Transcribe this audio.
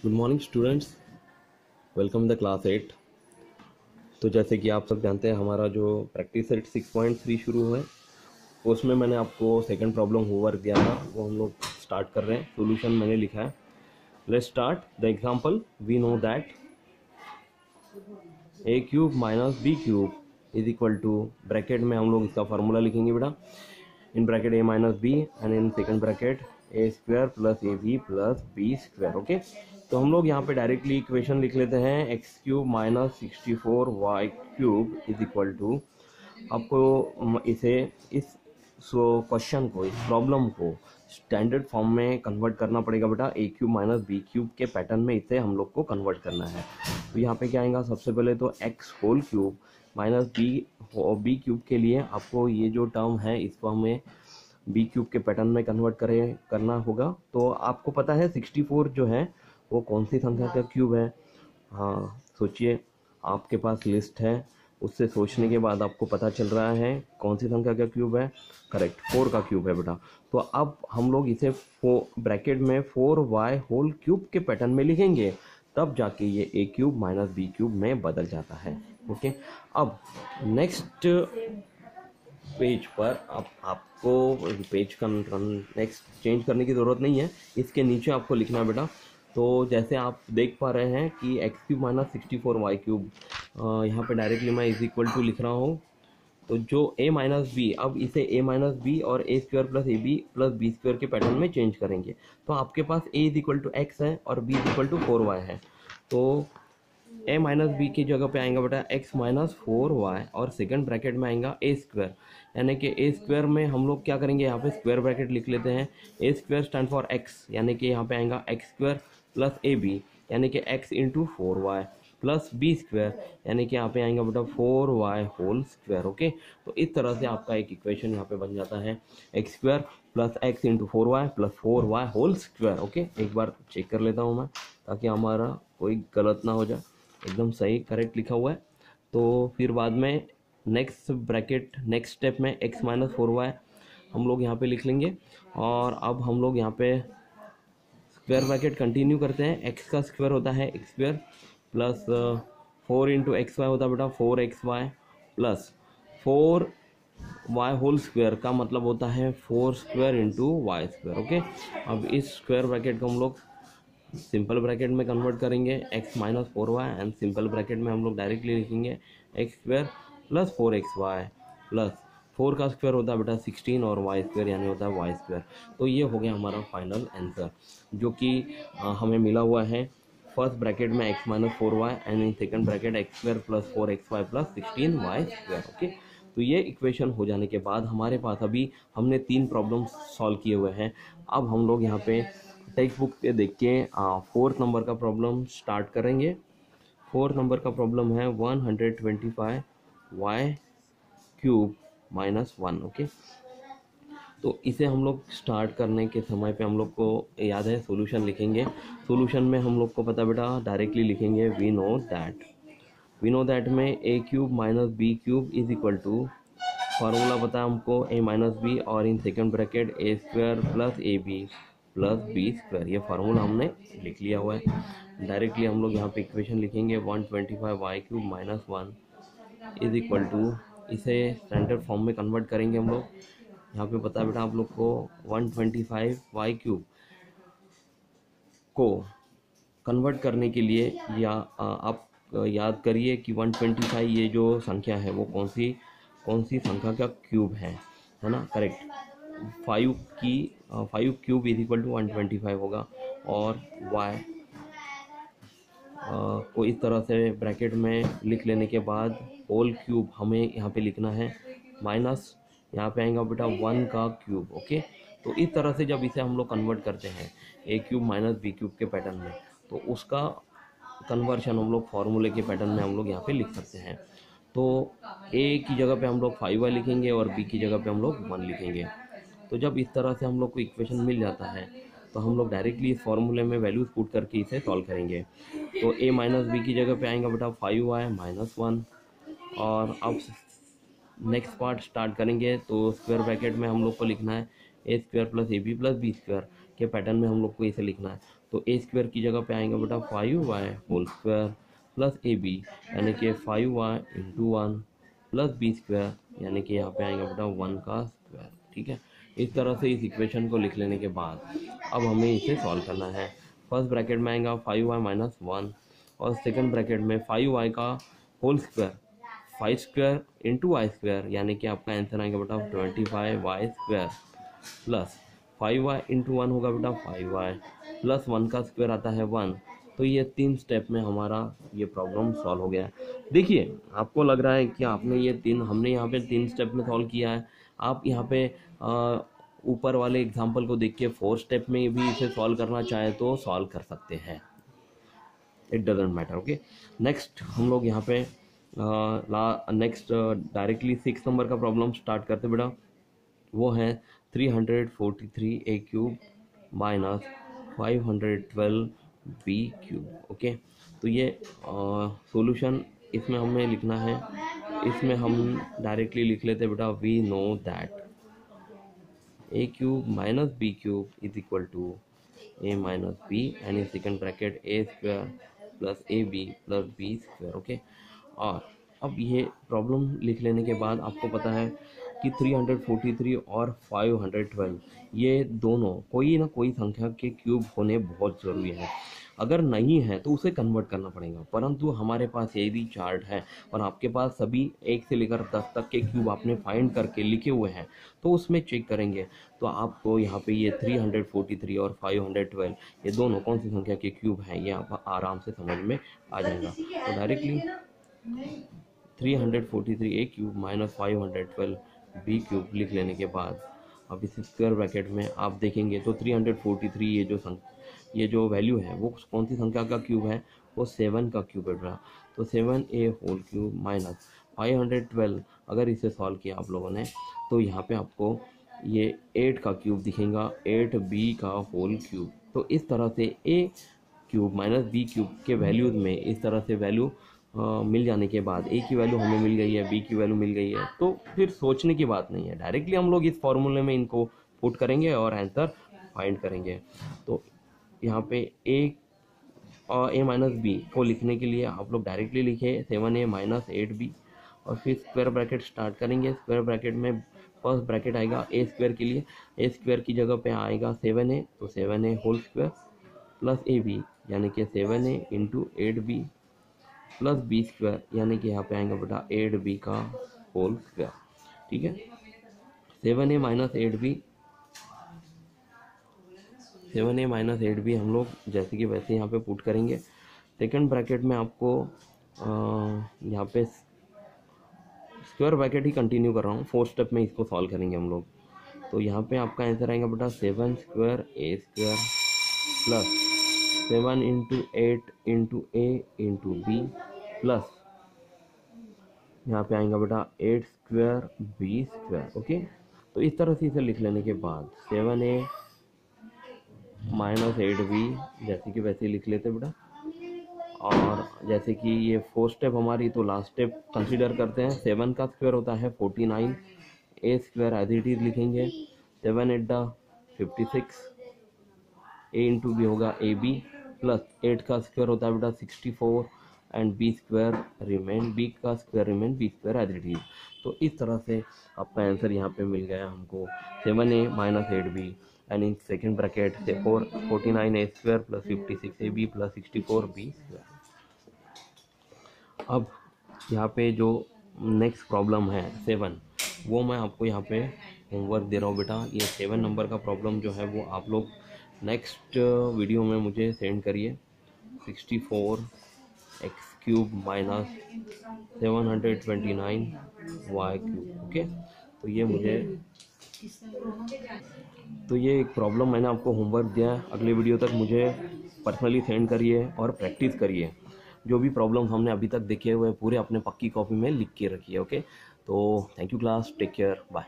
Good morning students, welcome the class 8। तो जैसे कि आप सब जानते हैं हमारा जो प्रैक्टिस सेट 6.3 शुरू हुआ है, उसमें मैंने आपको सेकंड प्रॉब्लम होमवर्क दिया था, वो हम लोग स्टार्ट कर रहे हैं। सॉल्यूशन मैंने लिखा है। Let's start the example. We know that a cube minus B cube is equal to, bracket में हम लोग इसका फार्मूला लिखेंगे बेटा, in bracket a minus b and in second bracket A square plus A B plus B square. Okay, तो हम लोग यहाँ पे डायरेक्टली इक्वेशन लिख लेते हैं। X cube minus 64 y cube is equal to, आपको इसे इस क्वेश्चन को, इस प्रॉब्लम को स्टैंडर्ड फॉर्म में कन्वर्ट करना पड़ेगा बेटा। ए क्यूब माइनस बी क्यूब के पैटर्न में इसे हम लोग को कन्वर्ट करना है। तो यहाँ पे क्या आएगा, सबसे पहले तो x whole cube minus B cube के लिए आपको ये जो टर्म है इसको हमें बी क्यूब के पैटर्न में कन्वर्ट करना होगा। तो आपको पता है 64 जो है वो कौन सी संख्या का क्यूब है? हाँ सोचिए, आपके पास लिस्ट है, उससे सोचने के बाद आपको पता चल रहा है कौन सी संख्या का क्यूब है। करेक्ट, 4 का क्यूब है बेटा। तो अब हम लोग इसे ब्रैकेट में 4y होल क्यूब के पैटर्न में लिखेंगे, तब जाके ये ए क्यूब माइनस बी क्यूब में बदल जाता है। ओके, अब नेक्स्ट पेज पर आपको पेज का नेक्स्ट चेंज करने की ज़रूरत नहीं है, इसके नीचे आपको लिखना है बेटा। तो जैसे आप देख पा रहे हैं कि x cube minus 64 y cube, यहाँ पे डायरेक्टली मैं इज इक्वल टू लिख रहा हूँ। तो जो ए माइनस बी, अब इसे ए माइनस बी और A square plus A B plus B square के पैटर्न में चेंज करेंगे। तो आपके पास A is equal to X है और B is equal to 4y है। तो ए माइनस बी की जगह पे आएगा बेटा एक्स माइनस 4y और सेकंड ब्रैकेट में आएगा ए स्क्वायर, यानी कि ए स्क्वायर में हम लोग क्या करेंगे, यहाँ पे स्क्वायर ब्रैकेट लिख लेते हैं। A square stand for x, यानी कि यहाँ पे आएगा एक्स स्क्वायर प्लस ए बी, यानी कि x into 4y plus B square, यानी कि यहाँ पे आएगा बेटा 4y होल स्क्वायर। ओके, तो इस तरह से आपका एक इक्वेशन यहाँ पे बन जाता है, x square plus x into 4y plus 4y whole square. Okay, एक बार चेक कर लेता हूँ मैं ताकि हमारा कोई गलत ना हो जाए, एकदम सही करेक्ट लिखा हुआ है। तो फिर बाद में नेक्स्ट ब्रैकेट, नेक्स्ट स्टेप में x माइनस 4y हम लोग यहाँ पे लिख लेंगे। और अब हम लोग यहाँ पे स्क्वायर ब्रैकेट कंटिन्यू करते हैं। x का स्क्वायर होता है x square plus 4 into x y होता है बेटा 4xy plus 4y whole square का मतलब होता है 4 square into y square. Okay, अब इस स्क्वायर ब्रैकेट को हम लोग सिंपल ब्रैकेट में कन्वर्ट करेंगे, x minus 4y and simple bracket में हम लोग डायरेक्टली लिखेंगे x square plus 4xy plus 4 का स्क्वायर होता है बेटा 16 और y स्क्वायर यानी होता है y स्क्वायर। तो ये हो गया हमारा फाइनल आंसर, जो कि हमें मिला हुआ है फर्स्ट ब्रैकेट में x minus 4y and in second bracket x square plus 4xy plus 16y square. Okay, तो ये इक्वेशन हो जाने के बाद हमारे पास अभी हमने 3 प्रॉब्लम सॉल्व किए हुए हैं। अब हम लोग यहाँ पे टेक्स्ट बुक पे देख के 4th नंबर का प्रॉब्लम स्टार्ट करेंगे। 4th नंबर का प्रॉब्लम है 125 वाई क्यूब माइनस 1। ओके, तो इसे हम लोग स्टार्ट करने के समय पे हम लोग को याद है सॉल्यूशन लिखेंगे। सॉल्यूशन में हम लोग को पता बेटा डायरेक्टली लिखेंगे वी नो दैट में A cube minus B cube is equal to, formula पता है हमको ए माइनस बी और in second bracket A square plus A B plus B square, ये फार्मूला हमने लिख लिया हुआ है। डायरेक्टली हम लोग यहाँ पे इक्वेशन लिखेंगे 125 y cube minus 1 is equal to, इसे स्टैंडर्ड फॉर्म में कन्वर्ट करेंगे हम लोग। यहाँ पे पता बेटा आप लोग को 125 वाई क्यूब को कन्वर्ट करने के लिए या आप याद करिए कि 125 ये जो संख्या है वो कौन सी संख्या का क्यूब है ना? Correct, 5 cube is equal to 125 होगा। और y को इस तरह से ब्रैकेट में लिख लेने के बाद होल क्यूब हमें यहाँ पे लिखना है, माइनस यहाँ पे आएगा बेटा 1 का क्यूब। ओके, तो इस तरह से जब इसे हम लोग कन्वर्ट करते हैं ए क्यूब माइनस बी क्यूब के पैटर्न में, तो उसका कन्वर्शन हम लोग फार्मूले के पैटर्न में हम लोग यहाँ पे लिख सकते हैं। तो ए की जगह पे हम लोग 5y लिखेंगे और बी की जगह पे हम लोग 1 लिखेंगे। तो जब इस तरह से हम लोग को इक्वेशन मिल जाता है तो हम लोग डायरेक्टली इस फॉर्मूले में वैल्यूज पुट करके इसे सॉल्व करेंगे। तो a माइनस बी की जगह पे आएगा बेटा 5y माइनस 1। और अब नेक्स्ट पार्ट स्टार्ट करेंगे। तो स्क्वायर ब्रैकेट में हम लोग को लिखना है A square plus A B plus B square के पैटर्न में हम लोग को इसे लिखना है। तो ए स्क्वायर की जगह पे आएगा बेटा 5y होल स्क्वायर प्लस ए बी यानी कि 5y into 1 plus B square यानी कि यहाँ पे आएगा बेटा 1 का स्क्वायर। ठीक है, इस तरह से इस इक्वेशन को लिख लेने के बाद अब हमें इसे सॉल्व करना है। फर्स्ट ब्रैकेट में आएगा 5y माइनस 1 और सेकंड ब्रैकेट में 5y का whole square 5 square into y square यानी कि आपका आंसर आएगा बेटा 25y square plus 5y into 1 होगा बेटा 5y प्लस 1 का स्क्वायर आता है 1। तो ये 3 स्टेप में हमारा ये प्रॉब्लम सॉल्व हो गया है। देखिए आपको लग रहा है कि आपने ये हमने यहाँ पे 3 स्टेप में सॉल्व किया है। आप यहाँ पे ऊपर वाले एग्जाम्पल को देख के 4 स्टेप में भी इसे सॉल्व करना चाहे तो सॉल्व कर सकते हैं, it doesn't matter. Okay, next हम लोग यहाँ पे नेक्स्ट डायरेक्टली 6 नंबर का प्रॉब्लम स्टार्ट करते बेटा। वो है 343 a cube minus 512 b cube. Okay, तो ये सॉल्यूशन इसमें हमें लिखना है। इसमें हम डायरेक्टली लिख लेते बेटा we know that a cube minus b cube is equal to a minus b and in second bracket a square plus A B plus B square. Okay, और अब ये प्रॉब्लम लिख लेने के बाद आपको पता है कि 343 और 512 ये दोनों कोई ना कोई संख्या के क्यूब होने बहुत ज़रूरी है। अगर नहीं है तो उसे कन्वर्ट करना पड़ेगा, परंतु हमारे पास ये भी चार्ट है और आपके पास सभी 1 से लेकर 10 तक के क्यूब आपने फाइंड करके लिखे हुए हैं, तो उसमें चेक करेंगे तो आपको यहाँ पे ये 343 और 512 ये दोनों कौन सी संख्या के क्यूब हैं ये आप आराम से समझ में आ जाएगा। तो directly 343 a cube minus 512 b cube लिख लेने के बाद अब इस स्क्वायर ब्रैकेट में आप देखेंगे तो 343 ये जो वैल्यू है वो कौन सी संख्या का क्यूब है, वो 7 का क्यूब है। तो 7a होल क्यूब माइनस 512 अगर इसे सॉल्व किया आप लोगों ने तो यहाँ पे आपको ये 8 का क्यूब दिखेगा, 8b का होल क्यूब। तो इस तरह से a cube minus b cube के वैल्यूज में इस तरह से वैल्यू मिल जाने के बाद a की वैल्यू हमें मिल गई है, b की वैल्यू मिल गई है, तो फिर सोचने की बात नहीं है, डायरेक्टली हम लोग इस फॉर्मूले में इनको पुट करेंगे और आंसर फाइंड करेंगे। तो यहाँ पे a माइनस बी को लिखने के लिए आप लोग डायरेक्टली लिखे 7a माइनस 8b और फिर स्क्वायर ब्रैकेट स्टार्ट करेंगे। स्क्वायर ब्रैकेट में फर्स्ट ब्रैकेट आएगा a स्क्वायर के लिए, a स्क्वायर की जगह पे आएगा 7a, तो 7a whole square plus ab यानी कि 7a into 8b plus B square यानी कि यहाँ पे आएगा बेटा 8b का होल स्क्वायर। ठीक है, 7a माइनस 8b हम लोग जैसे कि वैसे यहाँ पे पुट करेंगे। सेकंड ब्रैकेट में आपको यहाँ पे स्क्वायर ब्रैकेट ही कंटिन्यू कर रहा हूँ, 4 स्टेप में इसको सॉल्व करेंगे हम लोग। तो यहाँ पे आपका आंसर आएगा बेटा 7 square a square plus 7 into 8 into a into b plus यहाँ पे आएगा बेटा 8 स्क्वायर b स्क्वायर। ओके, तो इस तरह से इसे लिख लेने के बाद 7a माइनस 8b जैसे कि वैसे लिख लेते बेटा। और जैसे कि ये 4 स्टेप हमारी, तो लास्ट स्टेप कंसीडर करते हैं। 7 का स्क्वायर होता है 49, a square as it is लिखेंगे 7 8 56, a इंटू बी होगा ab प्लस 8 का स्क्वायर होता है बेटा 64 and b square remain b का square remain b square as it is. तो इस तरह से आपका आंसर यहाँ पे मिल गया हमको 7a minus 8b and in second bracket से 49a square plus 56ab plus 64b square. अब यहाँ पे जो नेक्स्ट प्रॉब्लम है 7, वो मैं आपको यहाँ पे होमवर्क दे रहा हूँ बेटा। ये 7 नंबर का प्रॉब्लम जो है वो आप लोग नेक्स्ट वीडियो में मुझे सेंड करिए। 64 x cube minus 729 y cube. Okay, तो ये एक प्रॉब्लम मैंने आपको होमवर्क दिया है। अगले वीडियो तक मुझे पर्सनली सेंड करिए और प्रैक्टिस करिए। जो भी प्रॉब्लम हमने अभी तक देखे हुए पूरे अपने पक्की कॉपी में लिख के रखिए। ओके, तो thank you class, take care, bye.